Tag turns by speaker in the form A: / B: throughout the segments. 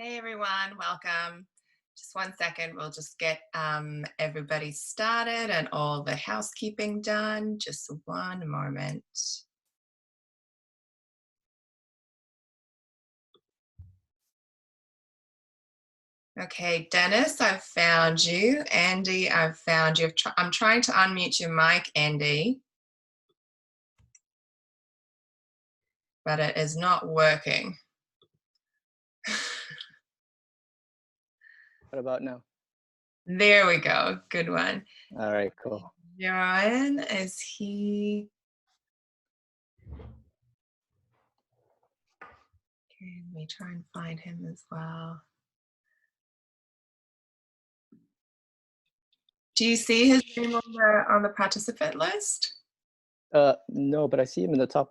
A: Hey everyone, welcome. Just 1 second, we'll just get everybody started and all the housekeeping done. Just one moment. Okay, Dennis, I've found you. Andy, I've found you. I'm trying to unmute your mic, Andy, but it is not working.
B: What about now?
A: There we go. Good one.
B: All right, cool.
A: Jeroen, is he? Okay, let me try and find him as well. Do you see his name on the participant list?
B: No, but I see him in the top.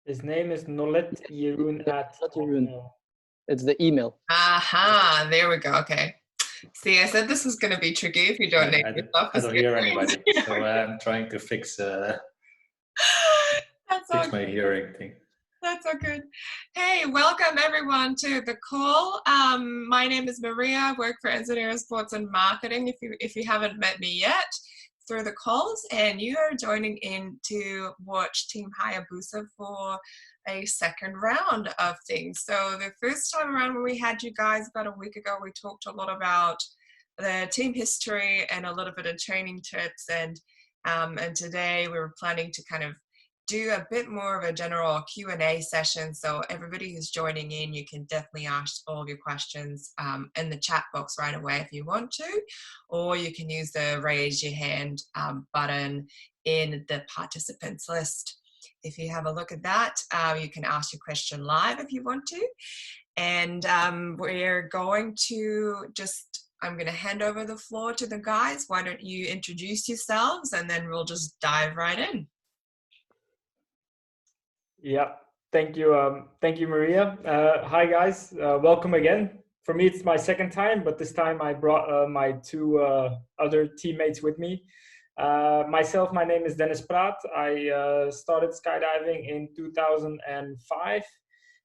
C: His name is Nolet Jeroen at Hotmail.
B: It's the email.
A: Aha, there we go. Okay. See, I said this was going to be tricky if you don't name yourself.
D: I don't hear anybody, so I'm trying to fix my hearing thing.
A: That's so good. Hey, welcome everyone to the call. My name is Maria. I work for Engineering, Sports and Marketing. If you haven't met me yet, through the calls, and you are joining in to watch Team Hayabusa for a second round of things. So the first time around when we had you guys about a week ago, we talked a lot about the team history and a little bit of training tips, and today we were planning to kind of do a bit more of a general Q&A session. So everybody who's joining in, you can definitely ask all of your questions in the chat box right away if you want to, or you can use the raise your hand button in the participants list. If you have a look at that, you can ask your question live if you want to. And we're going to I'm going to hand over the floor to the guys. Why don't you introduce yourselves, and then we'll just dive right in.
C: Yeah, thank you, Maria. Hi guys, welcome again. For me, it's my second time, but this time I brought my two other teammates with me. Myself, my name is Dennis Praat. I started skydiving in 2005.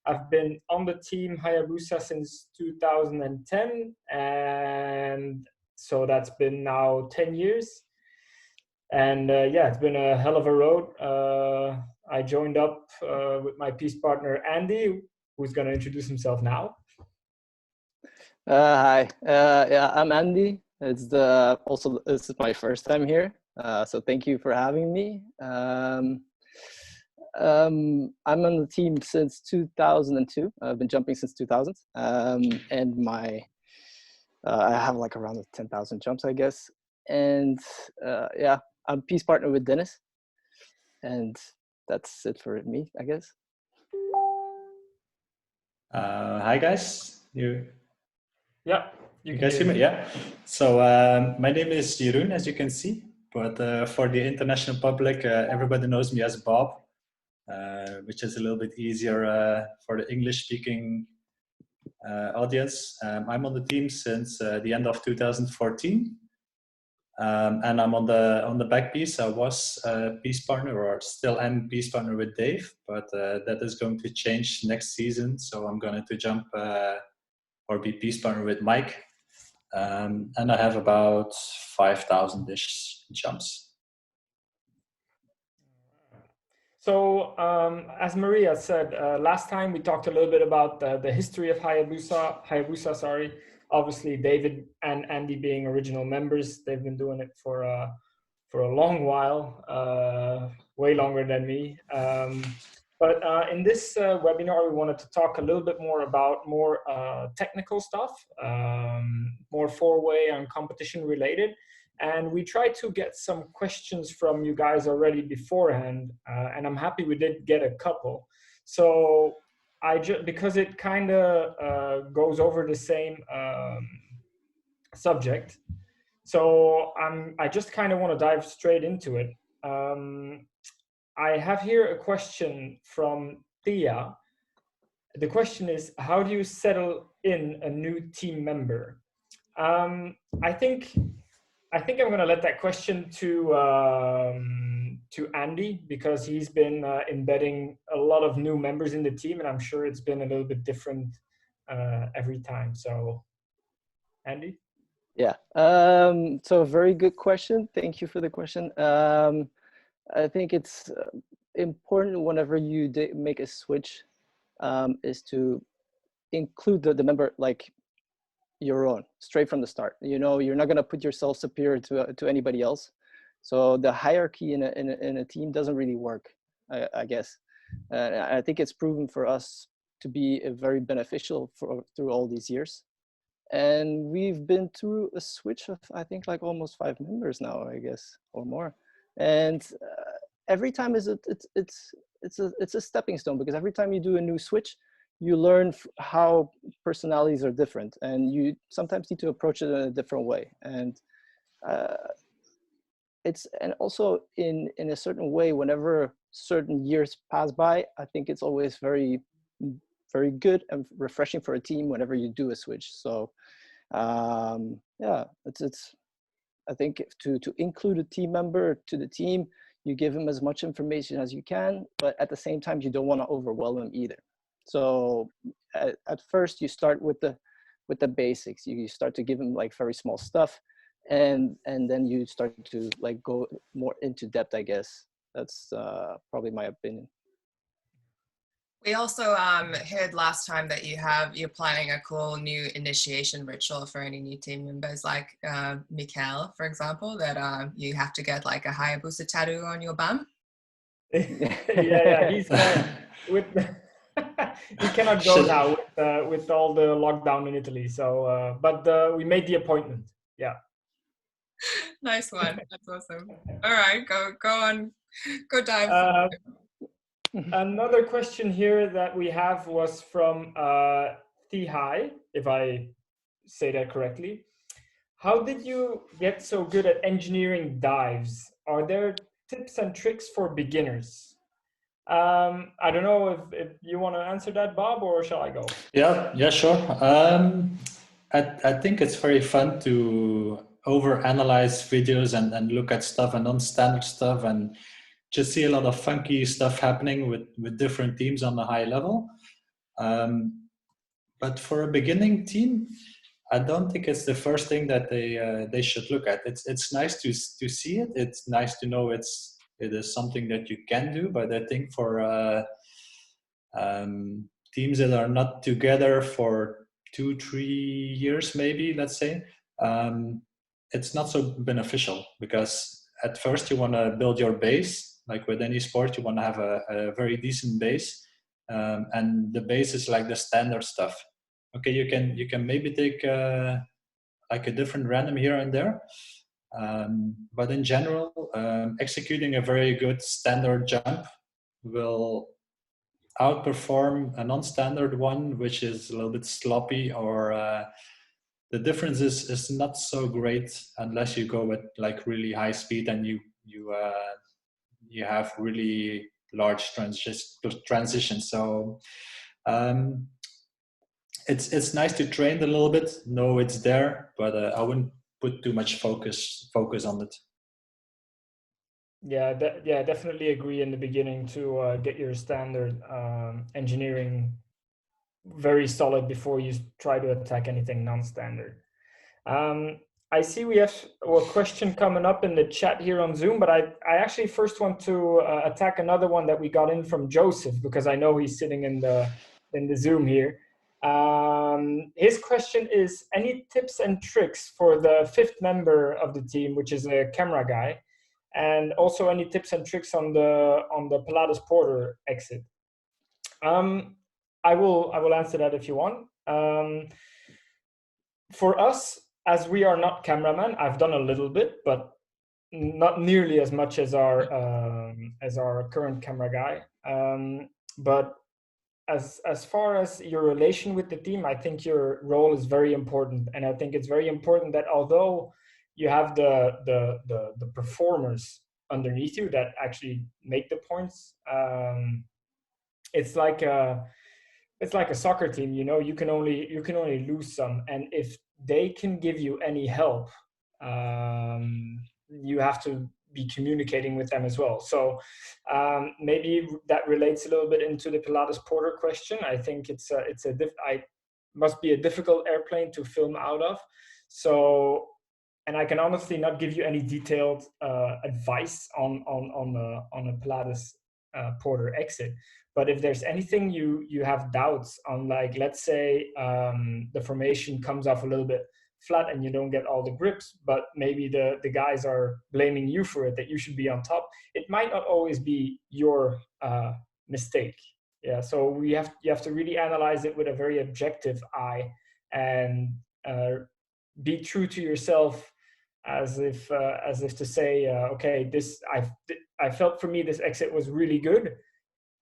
C: I've been on the team Hayabusa since 2010, and so that's been now 10 years. And yeah, it's been a hell of a road. I joined up with my peace partner, Andy, who's going to introduce himself now.
B: Hi, yeah, I'm Andy. This is my first time here, so thank you for having me. I'm on the team since 2002. I've been jumping since 2000, and I have like around 10,000 jumps, I guess. And yeah, I'm peace partner with Dennis, and that's it for me, I guess.
D: Hi guys, you guys
C: hear
D: me? Yeah. So my name is Jeroen, as you can see, but for the international public, everybody knows me as Bob, which is a little bit easier for the English-speaking audience. I'm on the team since the end of 2014. And I'm on the back piece. I was peace partner, or still am peace partner with Dave, but that is going to change next season. So I'm going to jump or be peace partner with Mike, and I have about 5,000-ish jumps.
C: So as Maria said, last time we talked a little bit about the history of Hayabusa, sorry. Obviously, David and Andy being original members, they've been doing it for a long while, way longer than me. But in this webinar, we wanted to talk a little bit more about more technical stuff, more four-way and competition related. And we tried to get some questions from you guys already beforehand, and I'm happy we did get a couple. So because it kind of goes over the same subject, so I just kind of want to dive straight into it. I have here a question from Thea. The question is, how do you settle in a new team member? I think I'm going to let that question to Andy, because he's been embedding a lot of new members in the team, and I'm sure it's been a little bit different every time. So, Andy?
B: Yeah. So very good question. Thank you for the question. I think it's important whenever you make a switch is to include the member like your own straight from the start. You know, you're not going to put yourself superior to anybody else. So the hierarchy in a team doesn't really work, I guess. I think it's proven for us to be very beneficial through all these years. And we've been through a switch of, I think, like almost 5 members now, I guess, or more. And every time it's a stepping stone, because every time you do a new switch, you learn how personalities are different, and you sometimes need to approach it in a different way. And and also in a certain way, whenever certain years pass by, I think it's always very good and refreshing for a team whenever you do a switch. So yeah, it's I think to include a team member to the team, you give him as much information as you can, but at the same time you don't want to overwhelm him either. So at first you start with the basics. You start to give him like very small stuff, and then you start to like go more into depth, I guess. That's probably my opinion.
A: We also heard last time that you're planning a cool new initiation ritual for any new team members, like Mikael, for example, that you have to get like a Hayabusa tattoo on your bum.
C: yeah, he's with he cannot go now with all the lockdown in Italy. So, but we made the appointment. Yeah.
A: Nice one. That's awesome. All right, go on, go dive.
C: Another question here that we have was from Thihai, if I say that correctly. How did you get so good at engineering dives? Are there tips and tricks for beginners? I don't know if you want to answer that, Bob, or shall I go?
D: Yeah, sure. I think it's very fun to overanalyze videos and look at stuff and non-standard stuff and just see a lot of funky stuff happening with different teams on a high level. But for a beginning team, I don't think it's the first thing that they should look at. It's nice to see it. It's nice to know it is something that you can do. But I think for teams that are not together for 2-3 years, maybe, let's say, it's not so beneficial, because at first you want to build your base. Like with any sport, you want to have a very decent base, and the base is like the standard stuff. Okay, you can maybe take like a different random here and there, but in general, executing a very good standard jump will outperform a non-standard one, which is a little bit sloppy, or the difference is not so great unless you go with like really high speed and you have really large transitions. So it's nice to train a little bit, know it's there, but I wouldn't put too much focus on it.
C: Yeah, definitely agree in the beginning to get your standard engineering very solid before you try to attack anything non-standard. I see we have a question coming up in the chat here on Zoom, but I actually first want to attack another one that we got in from Joseph, because I know he's sitting in the Zoom here. His question is, any tips and tricks for the 5th member of the team, which is a camera guy, and also any tips and tricks on the Pilatus Porter exit? I will answer that if you want. For us, as we are not cameramen, I've done a little bit, but not nearly as much as our current camera guy. But as far as your relation with the team, I think your role is very important, and I think it's very important that although you have the performers underneath you that actually make the points, it's like a soccer team. You know, you can only lose some, and if they can give you any help, you have to be communicating with them as well. So maybe that relates a little bit into the Pilatus Porter question. I think must be a difficult airplane to film out of. So, and I can honestly not give you any detailed advice on a Pilatus Porter exit. But if there's anything you have doubts on, like let's say the formation comes off a little bit flat and you don't get all the grips, but maybe the guys are blaming you for it, that you should be on top, it might not always be your mistake. Yeah, so you have to really analyze it with a very objective eye and be true to yourself, as if to say, okay, I felt for me this exit was really good.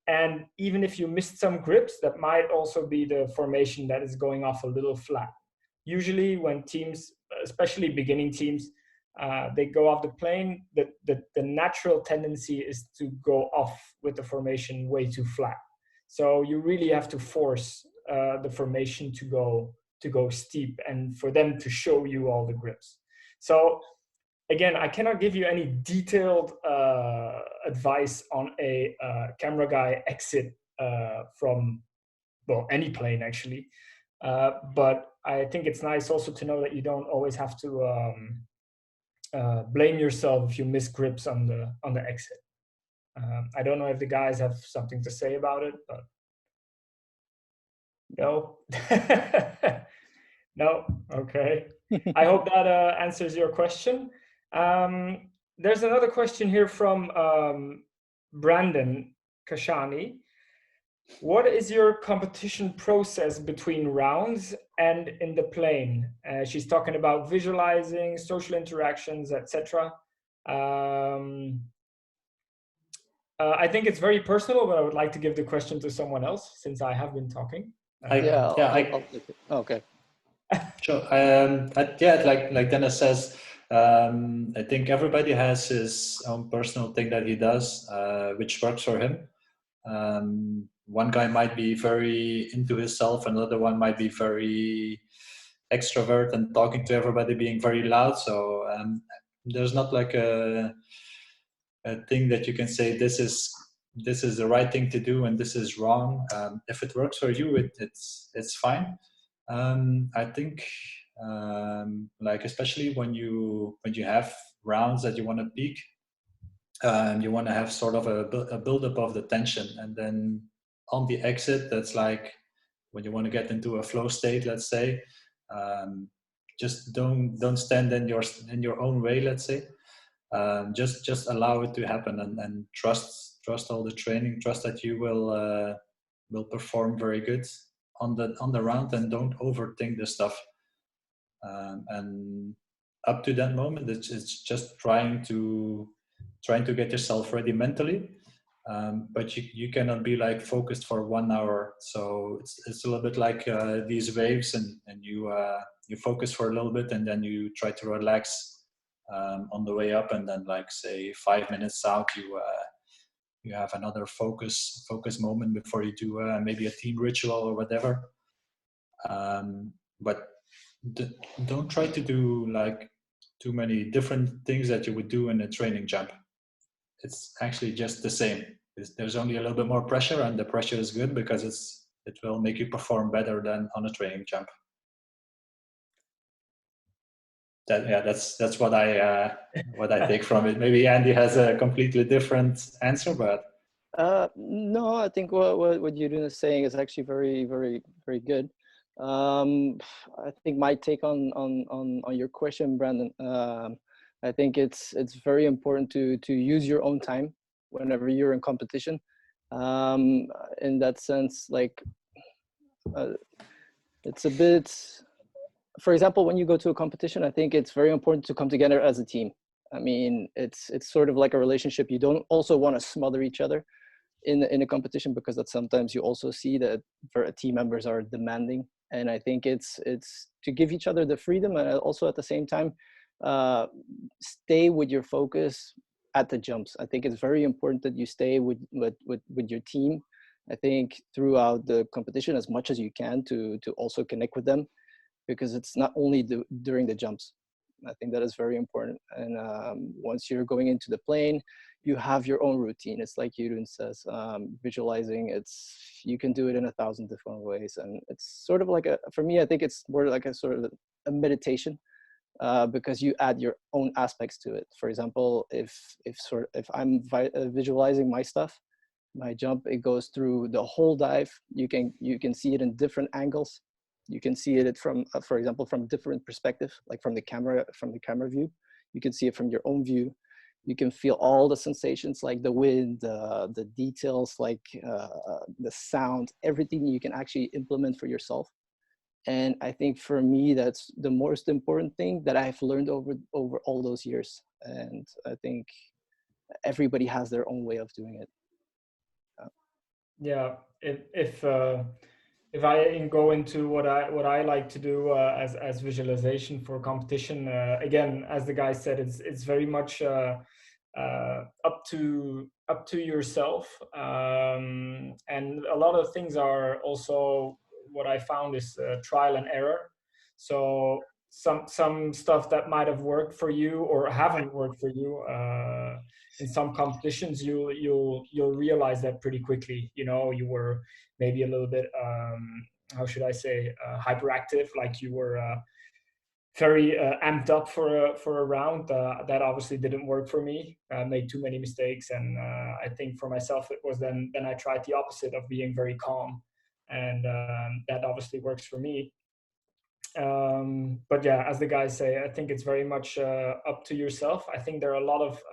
C: And even if you missed some grips, that might also be the formation that is going off a little flat. Usually when teams, especially beginning teams, they go off the plane, the natural tendency is to go off with the formation way too flat. So you really have to force the formation to go steep and for them to show you all the grips. So again, I cannot give you any detailed advice on a camera guy exit from, well, any plane actually. But I think it's nice also to know that you don't always have to blame yourself if you miss grips on the exit. I don't know if the guys have something to say about it, but no. No, okay. I hope that answers your question. There's another question here from Brandon Kashani. What is your competition process between rounds and in the plane? She's talking about visualizing, social interactions, etc. I think it's very personal, but I would like to give the question to someone else since I have been talking.
B: I'll take it. Okay.
D: Sure. Like Dennis says, I think everybody has his own personal thing that he does, which works for him. One guy might be very into himself, another one might be very extrovert and talking to everybody, being very loud. So there's not like a thing that you can say this is the right thing to do and this is wrong. If it works for you, it's fine. I think like especially when you have rounds that you want to peak, you want to have sort of a build-up of the tension, and then on the exit, that's like when you want to get into a flow state, let's say, just don't stand in your own way, let's say. Just allow it to happen and trust all the training, trust that you will perform very good on the round, and don't overthink the stuff. And up to that moment, it's just trying to get yourself ready mentally. But you cannot be like focused for 1 hour. So it's a little bit like these waves, and you focus for a little bit, and then you try to relax on the way up, and then like say 5 minutes out, you have another focus moment before you do maybe a team ritual or whatever. But don't try to do like too many different things that you would do in a training jump. It's actually just the same. There's only a little bit more pressure, and the pressure is good because it will make you perform better than on a training jump. That's what I take from it. Maybe Andy has a completely different answer, but
B: no, I think what Jeroen is saying is actually very, very, very good. I think my take on your question, Brandon, I think it's very important to use your own time whenever you're in competition. In that sense, like it's a bit, for example, when you go to a competition, I think it's very important to come together as a team. I mean, it's sort of like a relationship. You don't also want to smother each other in a competition, because that sometimes you also see that team members are demanding. And I think it's to give each other the freedom, and also at the same time, stay with your focus at the jumps. I think it's very important that you stay with your team. I think throughout the competition as much as you can to also connect with them, because it's not only during the jumps. I think that is very important. And once you're going into the plane, you have your own routine. It's like Jeroen says, visualizing, you can do it in 1,000 different ways. And it's sort of like for me, I think it's more like a sort of a meditation, because you add your own aspects to it. For example, if I'm visualizing my stuff, my jump, it goes through the whole dive. You can see it in different angles. You can see it from, for example, from different perspective, like from the camera view. You can see it from your own view. You can feel all the sensations, like the wind, the details, like the sound, everything you can actually implement for yourself. And I think for me, that's the most important thing that I've learned over all those years. And I think everybody has their own way of doing it.
C: Yeah, if I go into what I like to do as visualization for competition, again, as the guy said, it's very much up to yourself, and a lot of things are also, what I found is trial and error. So some stuff that might have worked for you or haven't worked for you in some competitions, you'll realize that pretty quickly. You were maybe a little bit how should I say, hyperactive, like you were very amped up for a round. That obviously didn't work for me. I made too many mistakes, and I think for myself it was then I tried the opposite of being very calm, and that obviously works for me. But yeah, as the guys say, I think it's very much up to yourself. I think there are a lot of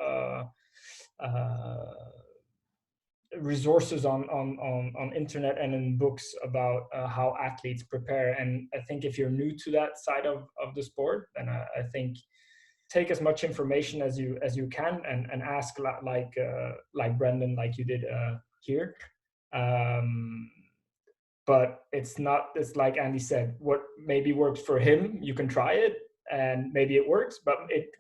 C: resources on internet and in books about how athletes prepare, and I think if you're new to that side of the sport, then I think take as much information as you can, and ask like Brendan, like you did here. But it's like Andy said, what maybe works for him, you can try it and maybe it works, but it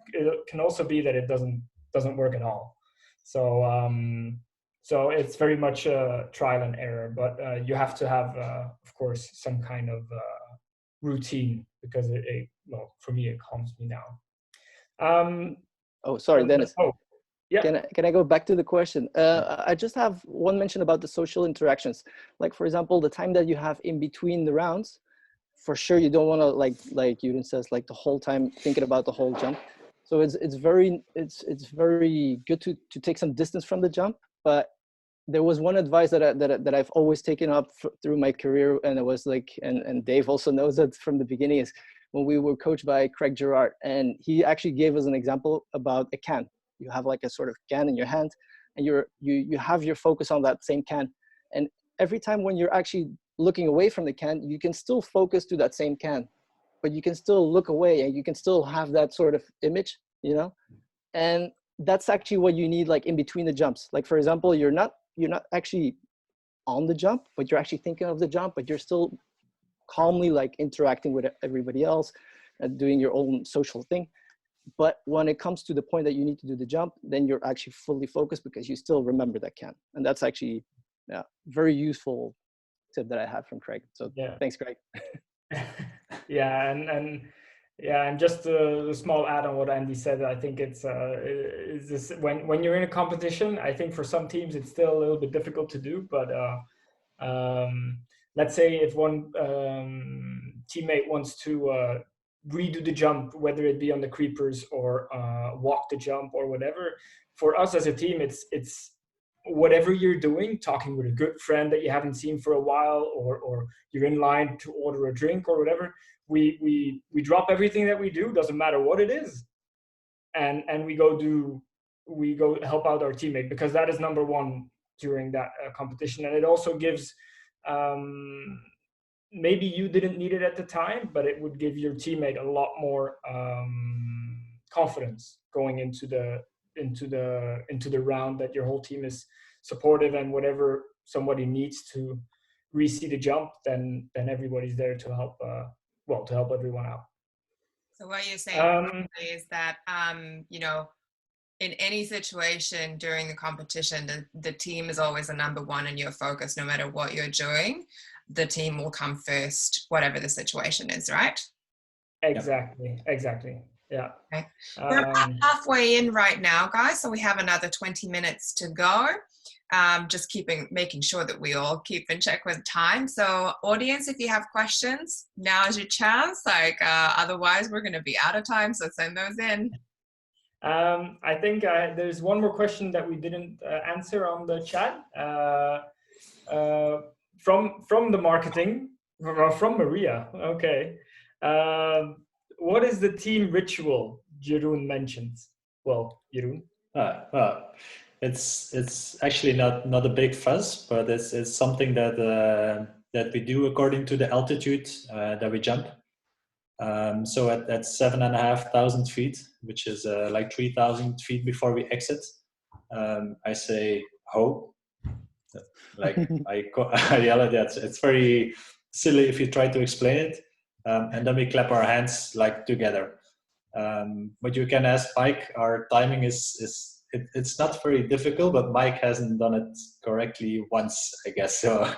C: can also be that it doesn't work at all. So it's very much trial and error, but you have to have, of course, some kind of routine, because well, for me, it calms me down.
B: Oh, sorry, Dennis.
C: Oh, yeah.
B: Can I go back to the question? I just have one mention about the social interactions. Like, for example, the time that you have in between the rounds, for sure you don't want to, like Jeroen says, like the whole time thinking about the whole jump. So it's very good to take some distance from the jump. But there was one advice that I've always taken up through my career, and it was like, and Dave also knows that from the beginning, is when we were coached by Craig Gerard, and he actually gave us an example about a can. You have like a sort of can in your hand, and you have your focus on that same can. And every time when you're actually looking away from the can, you can still focus to that same can, but you can still look away and you can still have that sort of image, and that's actually what you need, like in between the jumps. Like, for example, you're not actually on the jump, but you're actually thinking of the jump, but you're still calmly like interacting with everybody else and doing your own social thing. But when it comes to the point that you need to do the jump, then you're actually fully focused because you still remember that can. And that's actually very useful tip that I had from Craig. So thanks, Craig.
C: And just a small add on what Andy said, I think it's this, when you're in a competition, I think for some teams it's still a little bit difficult to do, but let's say if one teammate wants to redo the jump, whether it be on the creepers or walk the jump or whatever, for us as a team, it's whatever you're doing, talking with a good friend that you haven't seen for a while, or you're in line to order a drink or whatever, we drop everything that we do, doesn't matter what it is, and we go help out our teammate, because that is number one during that competition. And it also gives, maybe you didn't need it at the time, but it would give your teammate a lot more confidence going into the round, that your whole team is supportive, and whatever somebody needs to re-see the jump, then everybody's there to help to help everyone out.
A: So what you're saying is that in any situation during the competition, the team is always the number one and your focus. No matter what you're doing, the team will come first, whatever the situation is, right?
C: Exactly. Yeah.
A: Okay. We're about halfway in right now, guys, so we have another 20 minutes to go. Just making sure that we all keep in check with time. So audience, if you have questions, now is your chance. Otherwise we're going to be out of time, so send those in.
C: I think there's one more question that we didn't answer on the chat from the marketing, from Maria. Okay. What is the team ritual Jeroen mentions? Well, Jeroen.
D: Well, it's actually not a big fuss, but it's something that we do according to the altitude that we jump. So at 7,500 feet, which is like 3,000 feet before we exit, I say ho. Like I yell at that. It's very silly if you try to explain it, and then we clap our hands like together. But you can ask Mike. Our timing it's not very difficult, but Mike hasn't done it correctly once, I guess. So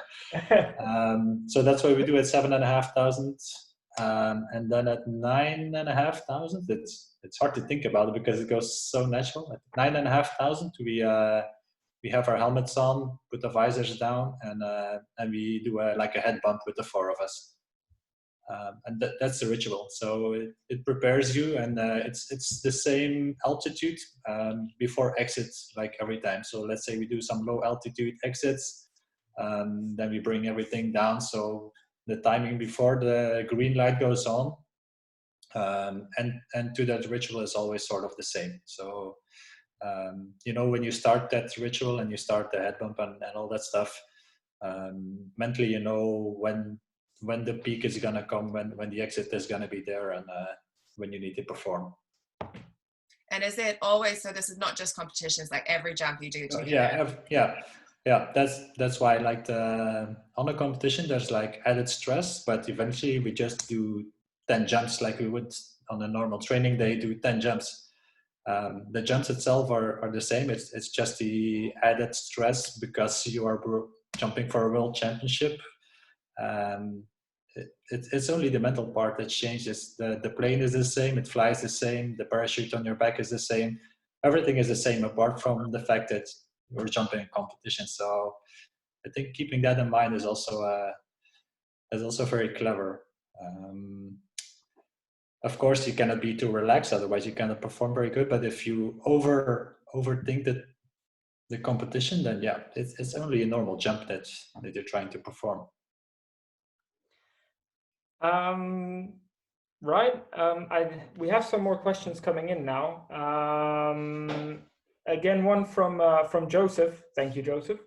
D: so that's why we do at 7,500, and then at 9,500, it's hard to think about it because it goes so natural. At 9,500, we have our helmets on, put the visors down, and we do like a head bump with the four of us. And that's the ritual. So it prepares you, and it's the same altitude before exits, like every time. So let's say we do some low altitude exits, then we bring everything down. So the timing before the green light goes on, and to that ritual is always sort of the same. So when you start that ritual and you start the head bump and all that stuff, mentally you know when the peak is gonna come, when the exit is gonna be there, and when you need to perform.
A: And is it always, so this is not just competitions, like every jump you do together?
D: Yeah. That's why I like on a competition there's like added stress, but eventually we just do 10 jumps like we would on a normal training day. Do 10 jumps. The jumps itself are the same. It's just the added stress because you are jumping for a world championship. It's only the mental part that changes. The plane is the same, it flies the same, the parachute on your back is the same, everything is the same apart from the fact that you're jumping in competition. So I think keeping that in mind is also very clever. Of course you cannot be too relaxed, otherwise you cannot perform very good, but if you overthink the competition, then yeah, it's only a normal jump that you're trying to perform.
C: Right. We have some more questions coming in now. Again, one from Joseph. Thank you, Joseph.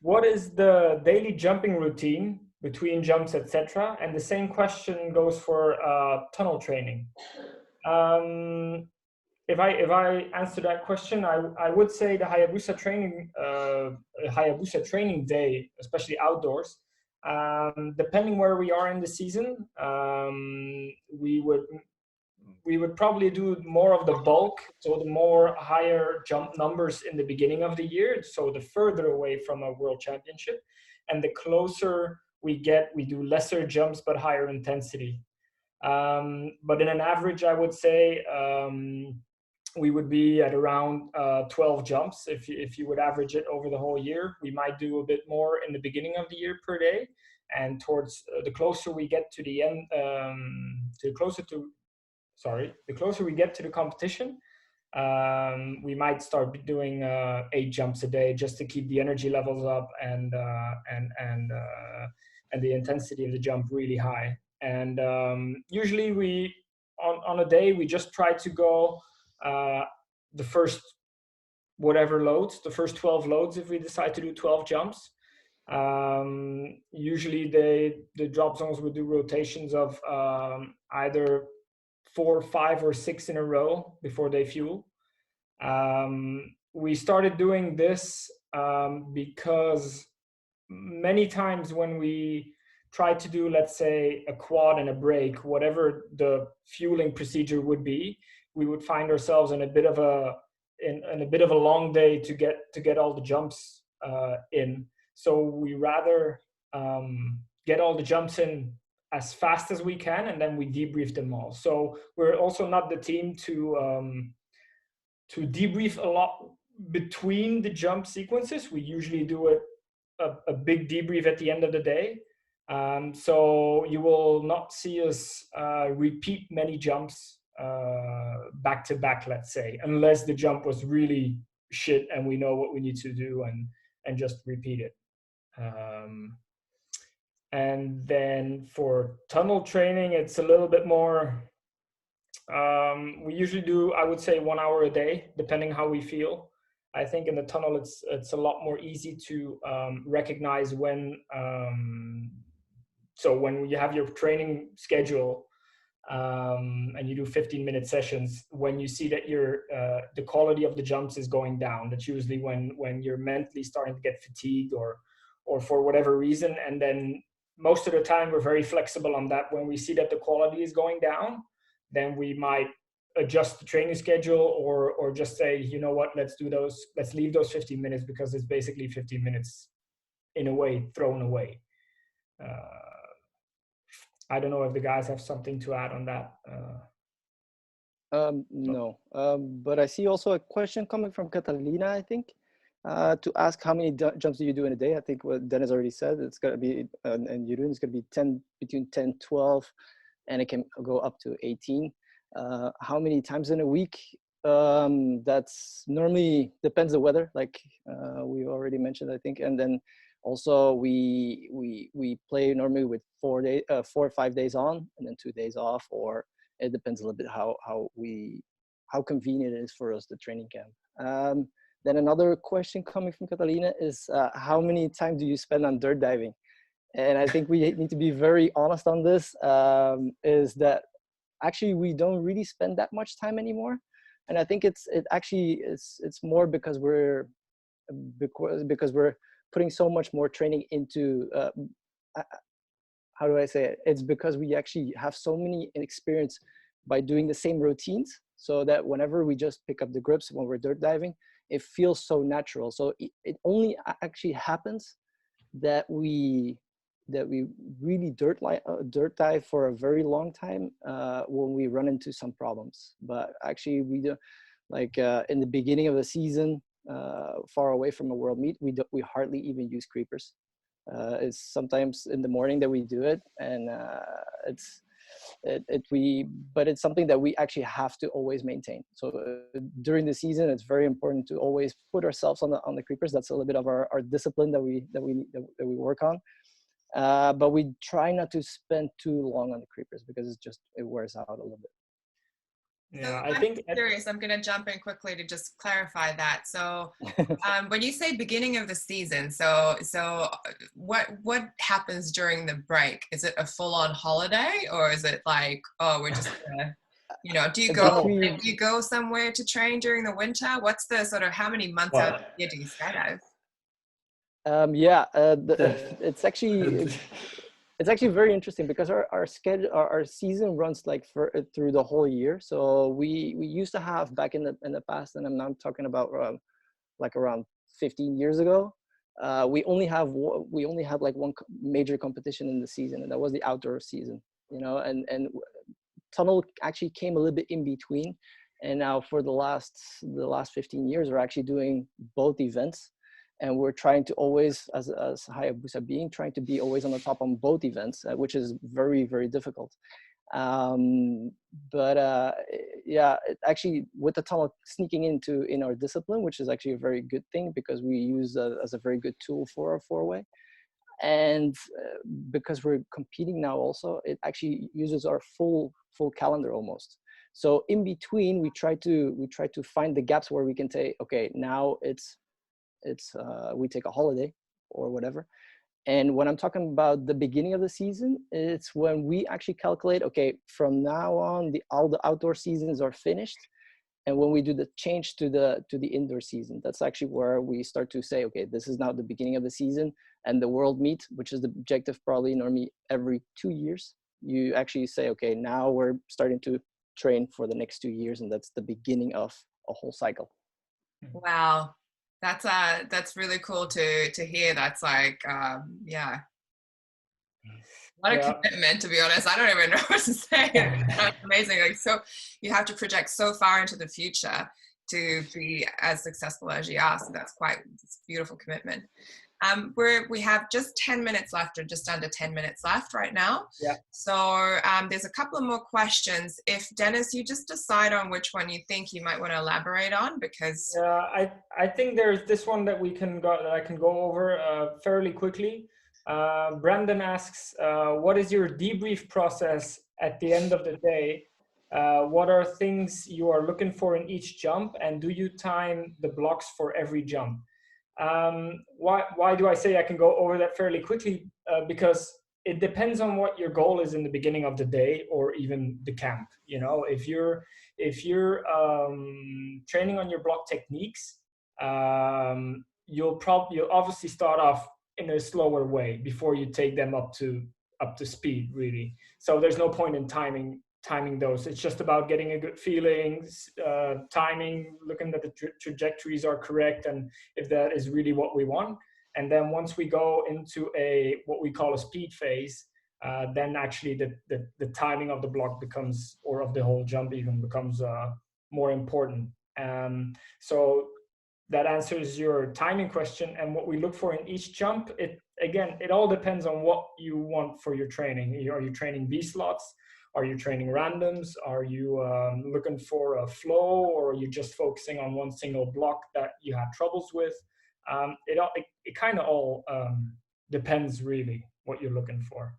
C: What is the daily jumping routine between jumps, etc.? And the same question goes for tunnel training. If I answer that question, I would say the Hayabusa training day, especially outdoors. Depending where we are in the season, we would probably do more of the bulk, so the more higher jump numbers in the beginning of the year, so the further away from a world championship, and the closer we get, we do lesser jumps but higher intensity. But in an average, I would say we would be at around 12 jumps if you would average it over the whole year. We might do a bit more in the beginning of the year per day, and towards the closer we get to the end, the closer we get to the competition, we might start doing 8 jumps a day just to keep the energy levels up and the intensity of the jump really high. And usually we on a day we just try to go the first whatever loads, the first 12 loads if we decide to do 12 jumps. Usually the drop zones would do rotations of either 4, 5, or 6 in a row before they fuel. We started doing this because many times when we try to do, let's say, a quad and a break, whatever the fueling procedure would be, we would find ourselves in a bit of a long day to get all the jumps in. So we rather get all the jumps in as fast as we can, and then we debrief them all. So we're also not the team to debrief a lot between the jump sequences. We usually do a big debrief at the end of the day. So you will not see us repeat many jumps back to back, let's say, unless the jump was really shit and we know what we need to do and just repeat it. And then for tunnel training, it's a little bit more, we usually do, I would say, 1 hour a day, depending how we feel. I think in the tunnel, it's a lot more easy to recognize when, so when you have your training schedule and you do 15-minute sessions, when you see that the quality of the jumps is going down, that's usually when you're mentally starting to get fatigued or for whatever reason. And then most of the time we're very flexible on that. When we see that the quality is going down, then we might adjust the training schedule or just say, you know what, let's leave those 15 minutes because it's basically 15 minutes in a way thrown away. I don't know if the guys have something to add on that.
B: No, but I see also a question coming from Catalina, I think, to ask how many jumps do you do in a day. I think what Dennis already said, it's going to be, and Jeroen, it's going to be between 10, 12, and it can go up to 18. How many times in a week? That's normally depends the weather, like we already mentioned, I think. And then also we play normally with 4 or 5 days on and then 2 days off, or it depends a little bit how convenient it is for us, the training camp. Then another question coming from Catalina is how many time do you spend on dirt diving? And I think we need to be very honest on this, is that actually we don't really spend that much time anymore. And I think it's more because we're putting so much more training into, how do I say it? It's because we actually have so many experience by doing the same routines, so that whenever we just pick up the grips when we're dirt diving, it feels so natural. So it only actually happens that we really dirt dive for a very long time when we run into some problems. But actually we do, like in the beginning of the season, far away from a world meet, we hardly even use creepers. It's sometimes in the morning that we do it, and but it's something that we actually have to always maintain. So during the season, it's very important to always put ourselves on the creepers. That's a little bit of our discipline that we work on. But we try not to spend too long on the creepers because it wears out a little bit.
C: Yeah,
A: so I'm curious. I'm going to jump in quickly to just clarify that. So when you say beginning of the season, so what happens during the break? Is it a full-on holiday, or is it like, oh, we're just gonna, do you go somewhere to train during the winter? What's the sort of, how many months out of the year do you skydive?
B: It's actually very interesting because our schedule, our season runs like through the whole year. So we used to have back in the past, and I'm now talking about like around 15 years ago, we only had like one major competition in the season, and that was the outdoor season. And tunnel actually came a little bit in between, and now for the last 15 years, we're actually doing both events. And we're trying to always, as Hayabusa trying to be always on the top on both events, which is very, very difficult. Actually, with the tunnel sneaking in our discipline, which is actually a very good thing because we use as a very good tool for our four-way. And because we're competing now also, it actually uses our full calendar almost. So in between, we try to find the gaps where we can say, okay, now we take a holiday or whatever. And when I'm talking about the beginning of the season, it's when we actually calculate, okay, from now on, all the outdoor seasons are finished. And when we do the change to the indoor season, that's actually where we start to say, okay, this is now the beginning of the season, and the world meet, which is the objective probably normally every 2 years. You actually say, okay, now we're starting to train for the next 2 years, and that's the beginning of a whole cycle.
A: Wow. That's really cool to hear. That's like, yeah. What a
C: Yeah.
A: commitment, to be honest. I don't even know what to say. That's amazing. Like, so you have to project so far into the future to be as successful as you are. So that's it's a beautiful commitment. We have just 10 minutes left, or just under 10 minutes left right now.
C: Yeah.
A: So there's a couple of more questions. If Dennis, you just decide on which one you think you might want to elaborate on, because
C: I think there's this one that I can go over fairly quickly. Brandon asks, what is your debrief process at the end of the day? What are things you are looking for in each jump, and do you time the blocks for every jump? Why do I say I can go over that fairly quickly? Because it depends on what your goal is in the beginning of the day, or even the camp. You know, if you're training on your block techniques, you'll obviously start off in a slower way before you take them up to speed, really. So there's no point in timing those. It's just about getting a good feeling, timing, looking that the trajectories are correct, and if that is really what we want. And then once we go into what we call a speed phase, then actually the timing of the block becomes, or of the whole jump even, becomes more important. So that answers your timing question. And what we look for in each jump, it all depends on what you want for your training. Are you training B slots? Are you training randoms? Are you looking for a flow, or are you just focusing on one single block that you have troubles with? It kind of all depends really what you're looking for.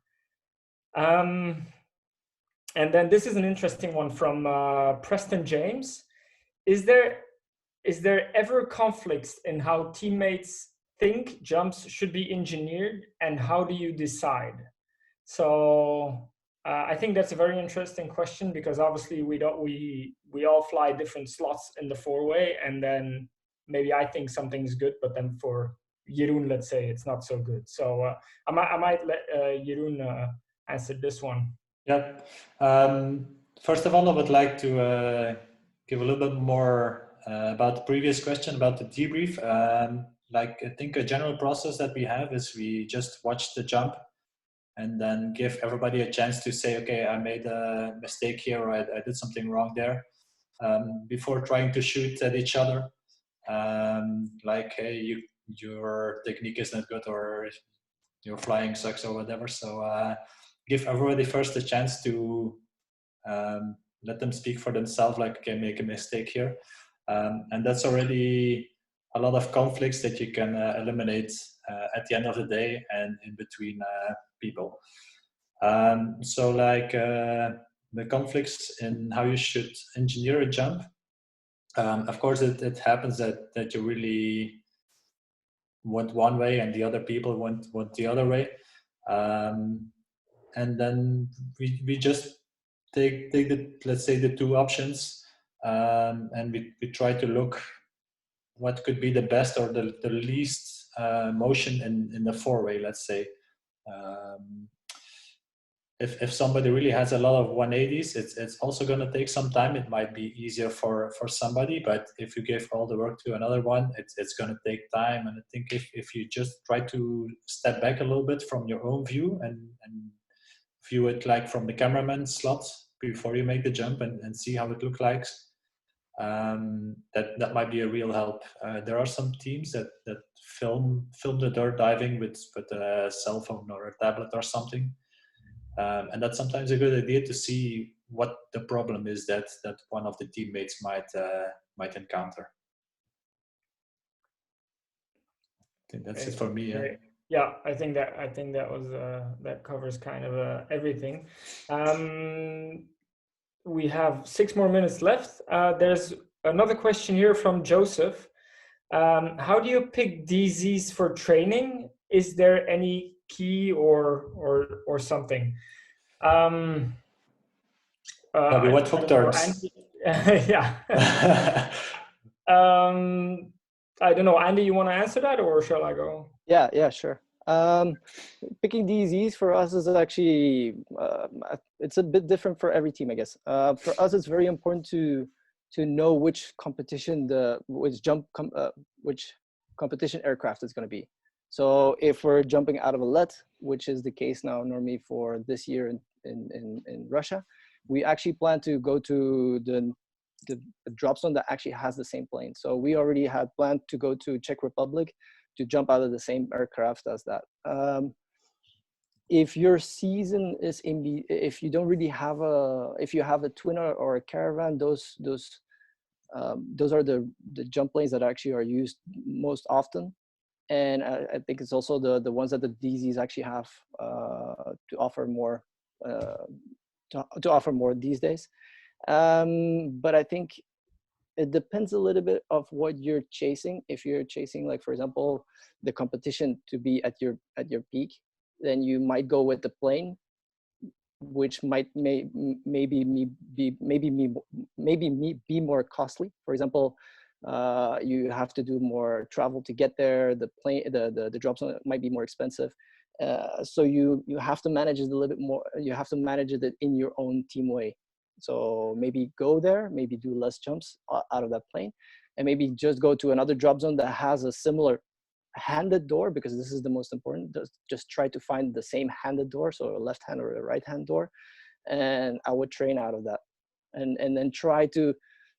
C: And then this is an interesting one from Preston James. Is there ever conflicts in how teammates think jumps should be engineered, and how do you decide? So I think that's a very interesting question, because obviously we all fly different slots in the four-way, and then maybe I think something's good, but then for Jeroen, let's say, it's not so good. So I might let Jeroen answer this one.
D: Yeah. First of all, I would like to give a little bit more about the previous question about the debrief. I think a general process that we have is we just watch the jump and then give everybody a chance to say, okay, I made a mistake here, or I did something wrong there, before trying to shoot at each other. Hey, your technique is not good, or your flying sucks, or whatever. So give everybody first a chance to let them speak for themselves, like, okay, make a mistake here. And that's already a lot of conflicts that you can eliminate at the end of the day and in between people. The conflicts in how you should engineer a jump. Of course, it happens that you really want one way and the other people want the other way. And then we just take let's say the two options, and we try to look what could be the best or the least motion in the four-way, let's say. If somebody really has a lot of 180s, it's also going to take some time. It might be easier for somebody, but if you give all the work to another one, it's going to take time. And I think if you just try to step back a little bit from your own view and view it like from the cameraman slot before you make the jump and see how it looks like, that might be a real help. There are some teams that film the dirt diving with a cell phone or a tablet or something. And that's sometimes a good idea to see what the problem is that one of the teammates might encounter. I think that's it for me. Yeah.
C: Yeah, I think that was that covers kind of everything. We have 6 more minutes left. There's another question here from Joseph. How do you pick DZs for training? Is there any key or something?
D: We went for turns.
C: Yeah. I don't know, Andy, you want to answer that, or shall I go?
B: Yeah, sure. Picking DZs for us is actually it's a bit different for every team, I guess. For us, it's very important to know which competition which competition aircraft is going to be. So if we're jumping out of a let, which is the case now normally for this year in Russia, we actually plan to go to the drop zone that actually has the same plane. So we already had planned to go to Czech Republic to jump out of the same aircraft as that. If your season is if you don't really have if you have a twin or a caravan, those are the jump planes that actually are used most often. And I think it's also the ones that the DZs actually have to offer more these days. But I think it depends a little bit of what you're chasing. If you're chasing, like for example, the competition to be at your peak, then you might go with the plane, which might maybe be more costly. For example, you have to do more travel to get there. The plane, the drop zone might be more expensive. So you have to manage it a little bit more. You have to manage it in your own team way. So maybe go there, maybe do less jumps out of that plane, and maybe just go to another drop zone that has a similar handed door, because this is the most important. Just try to find the same handed door, so a left hand or a right hand door, and I would train out of that, and then try to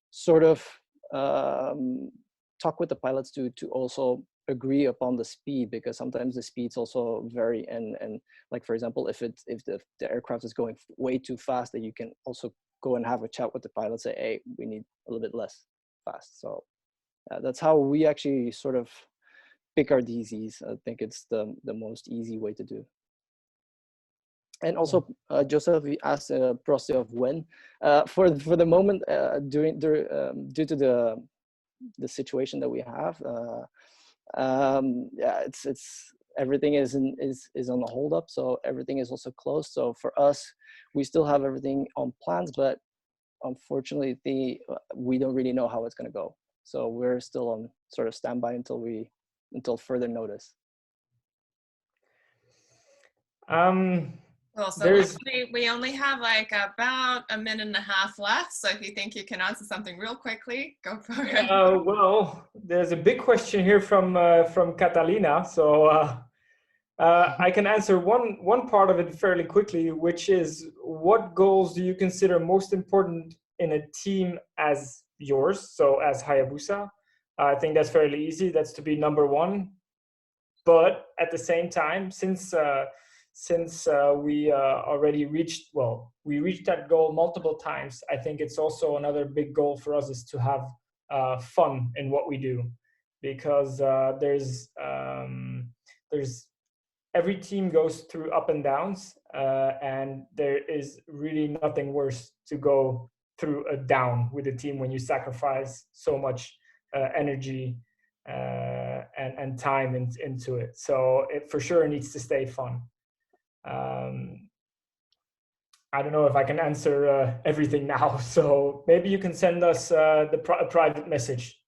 B: sort of talk with the pilots to also agree upon the speed, because sometimes the speeds also vary, and like for example, if the aircraft is going way too fast, that you can also go and have a chat with the pilot, say, hey, we need a little bit less fast. So that's how we actually sort of pick our DZs. I think it's the most easy way to do. And also, Joseph, we asked Prosti of when. For the moment, due to the situation that we have, yeah, it's everything is on the hold up. So everything is also closed. So for us, we still have everything on plans, but unfortunately, we don't really know how it's going to go. So we're still on sort of standby until further notice.
A: Well, so we only have like about a minute and a half left. So if you think you can answer something real quickly, go for it.
C: Well, there's a big question here from Catalina. So I can answer one part of it fairly quickly, which is, what goals do you consider most important in a team as yours, so as Hayabusa? I think that's fairly easy. That's to be number one. But at the same time, since we already reached that goal multiple times, I think it's also another big goal for us is to have fun in what we do, because there's every team goes through up and downs, and there is really nothing worse to go through a down with a team when you sacrifice so much energy and time into it. So it for sure needs to stay fun. I don't know if I can answer everything now, so maybe you can send us a private message.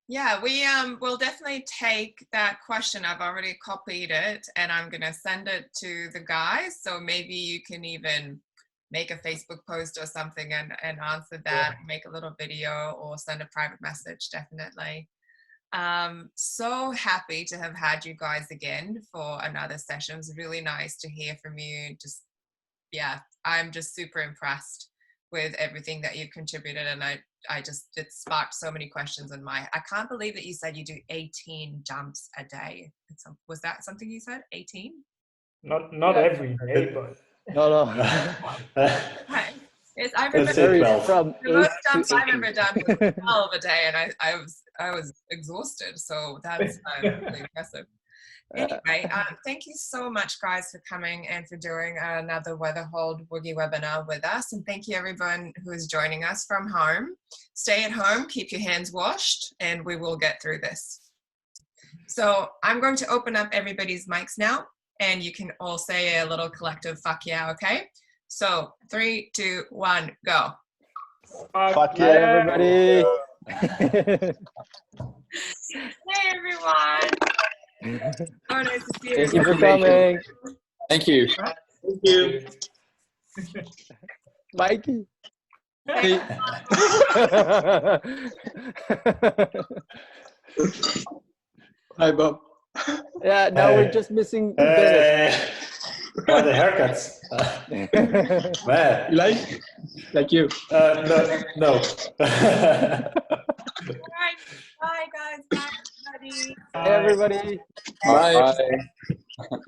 A: Yeah, we'll definitely take that question. I've already copied it, and I'm going to send it to the guys. So maybe you can even make a Facebook post or something and answer that, yeah. Make a little video or send a private message, definitely. So happy to have had you guys again for another session. It was really nice to hear from you. Yeah, I'm just super impressed with everything that you've contributed, and it sparked so many questions in I can't believe that you said you do 18 jumps a day. Was that something you said? 18?
C: Not every day, but
B: no.
A: Yes, I remember
B: from
A: the most jumps I've ever done was 12 a day, and I was exhausted. So that's really impressive. Anyway, thank you so much, guys, for coming and for doing another Weatherhold Woogie webinar with us. And thank you, everyone who is joining us from home. Stay at home, keep your hands washed, and we will get through this. So I'm going to open up everybody's mics now, and you can all say a little collective fuck yeah, okay? So 3, 2, 1, go.
C: Fuck
B: yeah, everybody.
A: Hey, everyone. Oh, nice to see you.
B: Thank you for coming.
E: Thank you.
C: Thank you.
B: Mikey.
A: Hey.
E: Hi, Bob.
B: Yeah, now we're just missing Bennett.
D: Oh, the haircuts. Man.
E: You like you.
D: No, no.
A: All right. Bye, guys. Bye, everybody.
B: Hey, everybody.
E: Bye.